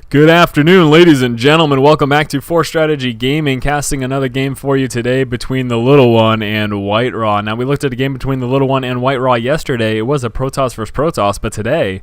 Good afternoon, ladies and gentlemen. Welcome back to 4Strategy Gaming, casting another game for you today between the Little One and WhiteRa. Now, we looked at a game between the Little One and WhiteRa yesterday. It was a Protoss versus Protoss, but today,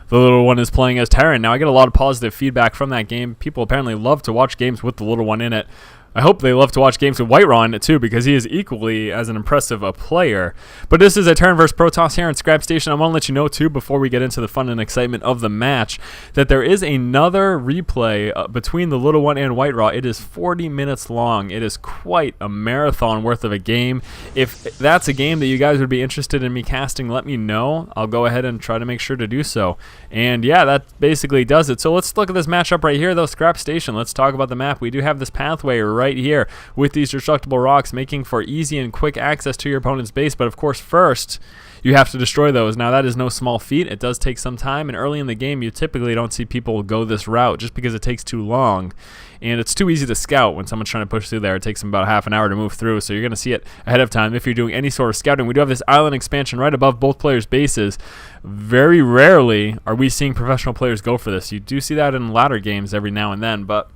the Little One is playing as Terran. Now, I get a lot of positive feedback from that game. People apparently love to watch games with the Little One in it. I hope they love to watch games with WhiteRa in it too, because he is equally as an impressive a player. But this is a Terran versus Protoss here in Scrap Station. I want to let you know too, before we get into the fun and excitement of the match, that there is another replay between the Little One and WhiteRa. It is 40 minutes long. It is quite a marathon worth of a game. If that's a game that you guys would be interested in me casting, let me know. I'll go ahead and try to make sure to do so. And yeah, that basically does it. So let's look at this matchup right here, though. Scrap Station. Let's talk about the map. We do have this pathway right here with these destructible rocks, making for easy and quick access to your opponent's base. But of course, first you have to destroy those. Now, that is no small feat. It does take some time, and early in the game you typically don't see people go this route just because it takes too long, and it's too easy to scout when someone's trying to push through there. It takes them about half an hour to move through, so you're going to see it ahead of time if you're doing any sort of scouting. We do have this island expansion right above both players' bases. Very rarely are we seeing professional players go for this. You do see that in ladder games every now and then, but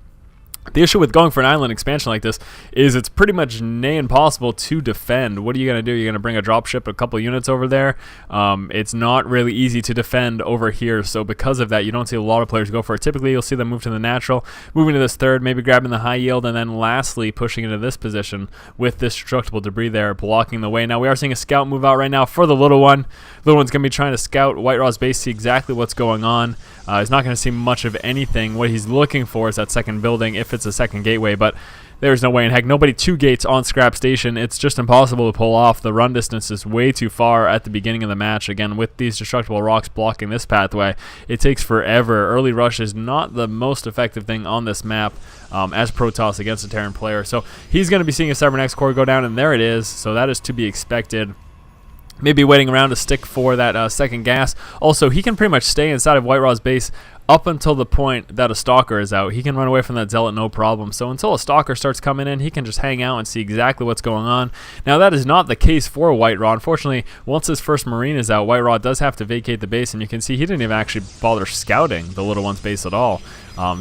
the issue with going for an island expansion like this is it's pretty much near impossible to defend. What are you going to do? You're going to bring a dropship, a couple units over there. It's not really easy to defend over here, so because of that, you don't see a lot of players go for it. Typically, you'll see them move to the natural, moving to this third, maybe grabbing the high yield, and then lastly, pushing into this position with this destructible debris there, blocking the way. Now, we are seeing a scout move out right now for the Little One. Little One's going to be trying to scout WhiteRa's base, see exactly what's going on. He's not going to see much of anything. What he's looking for is that second building, if it's a second gateway, but there's no way in heck. Nobody two gates on Scrap Station. It's just impossible to pull off. The run distance is way too far at the beginning of the match. Again, with these destructible rocks blocking this pathway, it takes forever. Early rush is not the most effective thing on this map as Protoss against a Terran player. So he's going to be seeing a Cybernex core go down, and there it is. So that is to be expected. Maybe waiting around to stick for that second gas. Also, he can pretty much stay inside of WhiteRa's base up until the point that a stalker is out. He can run away from that zealot, no problem. So until a stalker starts coming in, he can just hang out and see exactly what's going on. Now, that is not the case for WhiteRa. Unfortunately, once his first Marine is out, WhiteRa does have to vacate the base, and you can see he didn't even actually bother scouting the Little One's base at all.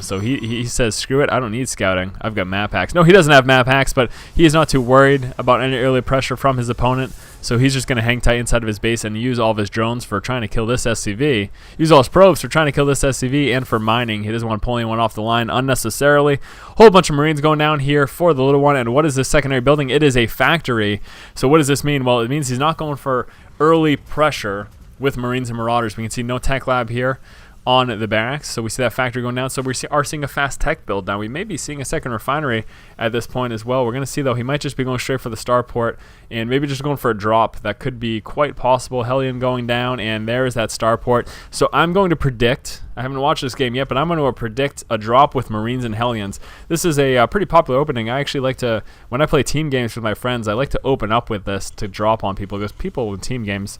So he says, screw it, I don't need scouting. I've got map hacks. No, he doesn't have map hacks, but he is not too worried about any early pressure from his opponent. So he's just going to hang tight inside of his base and use all of his drones for trying to kill this SCV. Use all his probes for trying to kill this SCV and for mining. He doesn't want to pull anyone off the line unnecessarily. Whole bunch of Marines going down here for the Little One. And what is this secondary building? It is a factory. So what does this mean? Well, it means he's not going for early pressure with Marines and Marauders. We can see no tech lab here on the barracks, so we see that factory going down. So we are seeing a fast tech build now. We may be seeing a second refinery at this point as well. We're going to see, though, he might just be going straight for the starport and maybe just going for a drop. That could be quite possible. Hellion going down, and there's that starport. So I'm going to predict, I haven't watched this game yet, but I'm going to predict a drop with Marines and Hellions. This is a pretty popular opening. I actually like to, when I play team games with my friends, I like to open up with this to drop on people, because people in team games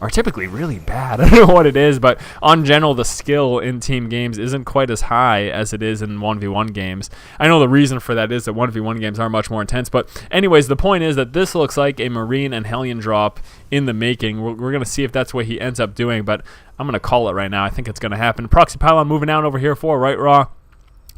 are typically really bad. I don't know what it is, but on general, the skill in team games isn't quite as high as it is in 1v1 games. I know the reason for that is that 1v1 games are much more intense, but anyways, the point is that this looks like a Marine and Hellion drop in the making. We're going to see if that's what he ends up doing, but I'm going to call it right now. I think it's going to happen. Proxy Pylon moving down over here for WhiteRa.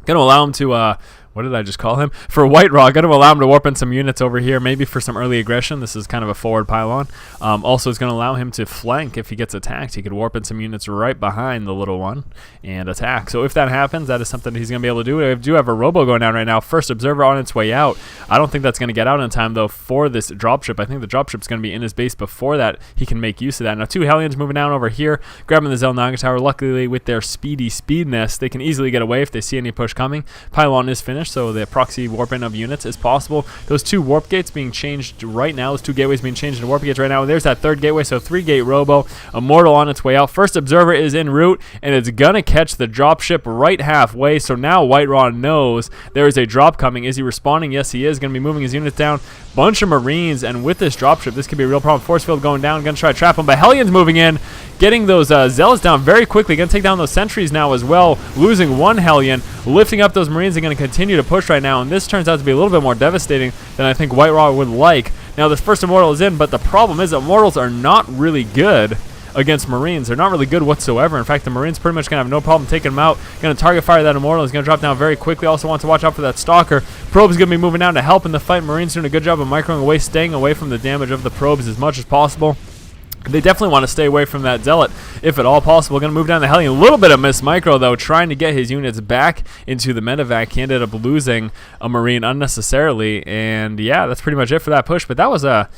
Going to allow him to what did I just call him? For WhiteRa, going to allow him to warp in some units over here, maybe for some early aggression. This is kind of a forward pylon. Also, it's going to allow him to flank if he gets attacked. He could warp in some units right behind the Little One and attack. So if that happens, that is something he's going to be able to do. We do have a robo going down right now. First observer on its way out. I don't think that's going to get out in time, though, for this dropship. I think the dropship's going to be in his base before that. He can make use of that. Now, two Hellions moving down over here, grabbing the Zelnaga Tower. Luckily, with their speediness, they can easily get away if they see any push coming. Pylon is finished, so the proxy warp-in of units is possible. Those two warp gates being changed right now. Those two gateways being changed into warp gates right now. And there's that third gateway, so 3-gate robo. Immortal on its way out. First observer is en route, and it's going to catch the dropship right halfway. So now WhiteRa knows there is a drop coming. Is he responding? Yes, he is. Going to be moving his units down. Bunch of Marines, and with this dropship, this could be a real problem. Force field going down. Going to try to trap him, but Hellions moving in. Getting those Zealots down very quickly. Going to take down those sentries now as well. Losing one Hellion. Lifting up those Marines. Are going to continue to push right now. And this turns out to be a little bit more devastating than I think WhiteRa would like. Now, this first Immortal is in, but the problem is that Immortals are not really good against Marines. They're not really good whatsoever. In fact, the Marines pretty much going to have no problem taking them out. Going to target fire that Immortal. He's going to drop down very quickly. Also want to watch out for that Stalker. Probe's going to be moving down to help in the fight. Marines doing a good job of microing away, staying away from the damage of the probes as much as possible. They definitely want to stay away from that Zealot, if at all possible. Going to move down the Hellion. A little bit of miss micro, though, trying to get his units back into the medevac. He ended up losing a Marine unnecessarily, and yeah, that's pretty much it for that push. But that was a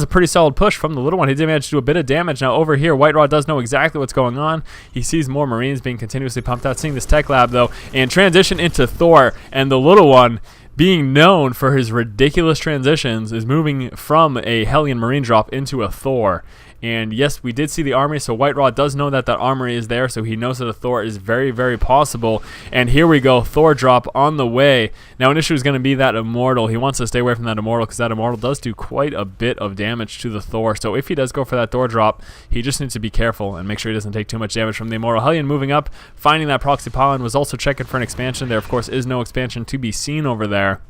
pretty solid push from the little one. He did manage to do a bit of damage. Now over here, WhiteRa does know exactly what's going on. He sees more Marines being continuously pumped out. Seeing this tech lab, though, and transition into Thor, and the little one, being known for his ridiculous transitions, is moving from a Hellion Marine drop into a Thor. And yes, we did see the armory, so WhiteRa does know that that armory is there, so he knows that a Thor is very, very possible. And here we go, Thor drop on the way. Now, an issue is going to be that Immortal. He wants to stay away from that Immortal because that Immortal does do quite a bit of damage to the Thor. So if he does go for that Thor drop, he just needs to be careful and make sure he doesn't take too much damage from the Immortal. Hellion moving up, finding that proxy pylon, was also checking for an expansion. There, of course, is no expansion to be seen over there.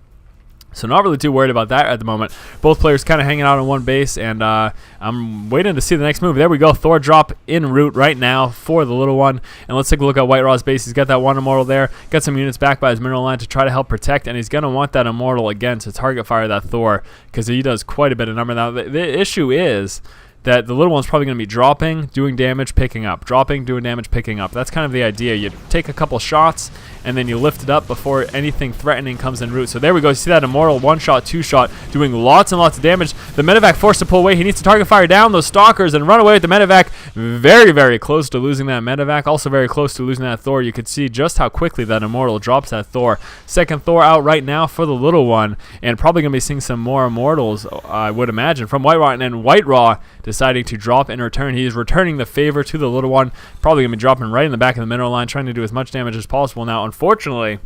So not really too worried about that at the moment. Both players kind of hanging out on one base, and I'm waiting to see the next move. There we go. Thor drop en route right now for the little one. And let's take a look at WhiteRa's base. He's got that one Immortal there. Got some units back by his mineral line to try to help protect, and he's going to want that Immortal again to target fire that Thor because he does quite a bit of number. Now, the issue is that the little one's probably going to be dropping, doing damage, picking up. Dropping, doing damage, picking up. That's kind of the idea. You take a couple shots, and then you lift it up before anything threatening comes en route. So there we go. You see that Immortal one-shot, two-shot, doing lots and lots of damage. The medevac forced to pull away. He needs to target fire down those Stalkers and run away with the medevac. Very, very close to losing that medevac. Also very close to losing that Thor. You could see just how quickly that Immortal drops that Thor. Second Thor out right now for the little one, and probably going to be seeing some more Immortals, I would imagine, from WhiteRa. And then WhiteRa deciding to drop in return. He is returning the favor to the little one. Probably going to be dropping right in the back of the mineral line, trying to do as much damage as possible. Now, unfortunately,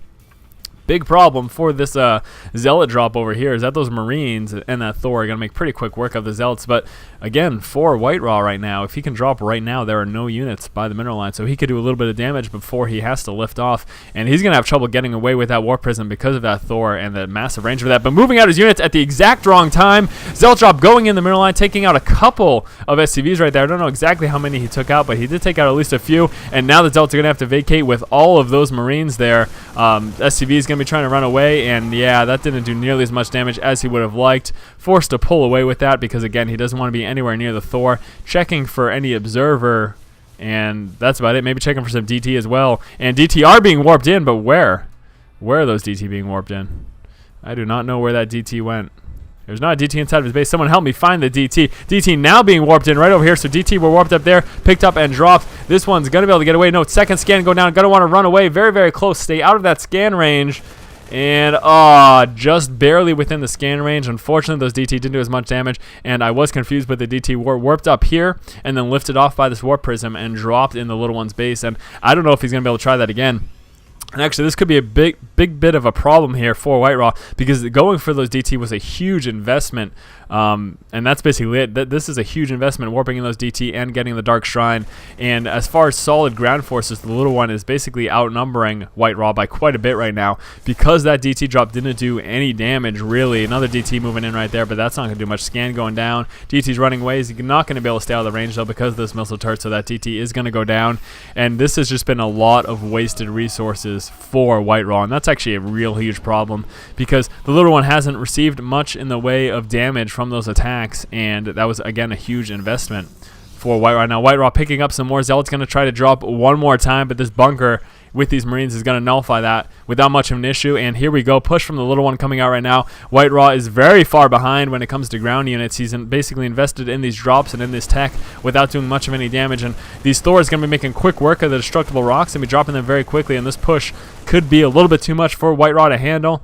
big problem for this Zealot drop over here is that those Marines and that Thor are going to make pretty quick work of the Zealots. But again, for WhiteRa right now, if he can drop right now, there are no units by the mineral line, so he could do a little bit of damage before he has to lift off. And he's going to have trouble getting away with that Warp Prism because of that Thor and the massive range of that. But moving out his units at the exact wrong time. Zealot drop going in the mineral line, taking out a couple of SCVs right there. I don't know exactly how many he took out, but he did take out at least a few. And now the Zealots are going to have to vacate with all of those Marines there. SCV is going to be trying to run away, and yeah, that didn't do nearly as much damage as he would have liked. Forced to pull away with that because, again, he doesn't want to be anywhere near the Thor. Checking for any observer, and that's about it. Maybe checking for some DT as well. And DT are being warped in, but where? Where are those DT being warped in? I do not know where that DT went. There's not a DT inside of his base. Someone help me find the DT. DT now being warped in right over here. So DT were warped up there, picked up and dropped. This one's going to be able to get away. No, second scan go down. Going to want to run away. Very, very close. Stay out of that scan range. And just barely within the scan range. Unfortunately, those DT didn't do as much damage, and I was confused, but the DT were warped up here and then lifted off by this Warp Prism and dropped in the little one's base. And I don't know if he's going to be able to try that again. And actually, this could be a big bit of a problem here for WhiteRa because going for those DT was a huge investment. And that's basically it. This is a huge investment, warping in those DT and getting the Dark Shrine. And as far as solid ground forces, the little one is basically outnumbering WhiteRa by quite a bit right now because that DT drop didn't do any damage, really. Another DT moving in right there, but that's not going to do much. Scan going down. DT's running away. He's not going to be able to stay out of the range, though, because of this missile turret, so that DT is going to go down. And this has just been a lot of wasted resources for WhiteRa, and that's actually a real huge problem because the little one hasn't received much in the way of damage from those attacks, and that was, again, a huge investment for WhiteRa. Now WhiteRa picking up some more Zealots, going to try to drop one more time, but this bunker with these Marines is going to nullify that without much of an issue. And here we go, push from the little one coming out right now. WhiteRa is very far behind when it comes to ground units. He's basically invested in these drops and in this tech without doing much of any damage, and these Thors going to be making quick work of the destructible rocks and be dropping them very quickly, and this push could be a little bit too much for WhiteRa to handle.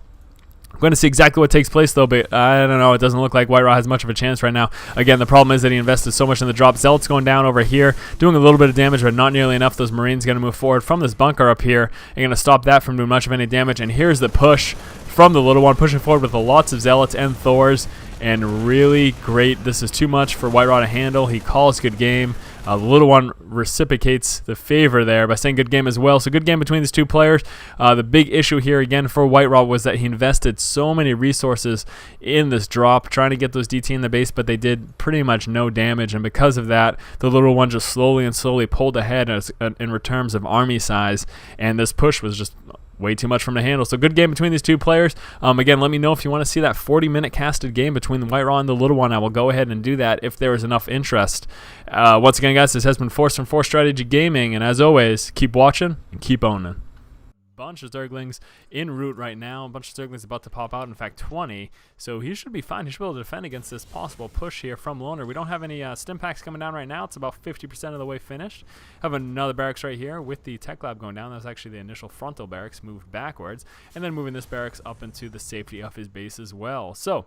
I'm going to see exactly what takes place, though, but I don't know. It doesn't look like WhiteRa has much of a chance right now. Again, the problem is that he invested so much in the drop. Zealot's going down over here, doing a little bit of damage, but not nearly enough. Those Marines going to move forward from this bunker up here and going to stop that from doing much of any damage. And here's the push from the little one, pushing forward with lots of Zealots and Thors, and really great. This is too much for WhiteRa to handle. He calls good game. The little one reciprocates the favor there by saying good game as well. So good game between these two players. The big issue here again for WhiteRa was that he invested so many resources in this drop trying to get those DT in the base, but they did pretty much no damage, and because of that, the little one just slowly pulled ahead in terms of army size, and this push was just way too much for him to handle. So good game between these two players. Again, let me know if you want to see that 40-minute casted game between the WhiteRa and the little one. I will go ahead and do that if there is enough interest. Once again, guys, this has been Force from Force Strategy Gaming, and as always, keep watching and keep owning. Bunch of Zerglings en route right now. A bunch of Zerglings about to pop out. In fact, 20. So he should be fine. He should be able to defend against this possible push here from Loner. We don't have any stim packs coming down right now. It's about 50% of the way finished. Have another barracks right here with the tech lab going down. That's actually the initial frontal barracks moved backwards, and then moving this barracks up into the safety of his base as well. So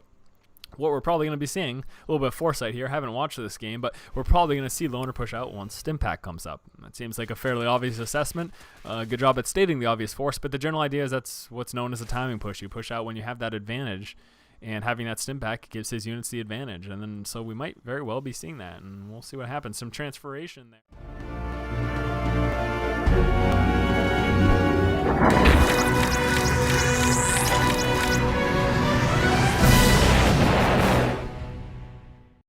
what we're probably going to be seeing, a little bit of foresight here, I haven't watched this game, but we're probably going to see Loner push out once stim pack comes up. That seems like a fairly obvious assessment. Good job at stating the obvious force, but the general idea is that's what's known as a timing push. You push out when you have that advantage, and having that stim pack gives his units the advantage. And then so we might very well be seeing that, and we'll see what happens. Some transferation there.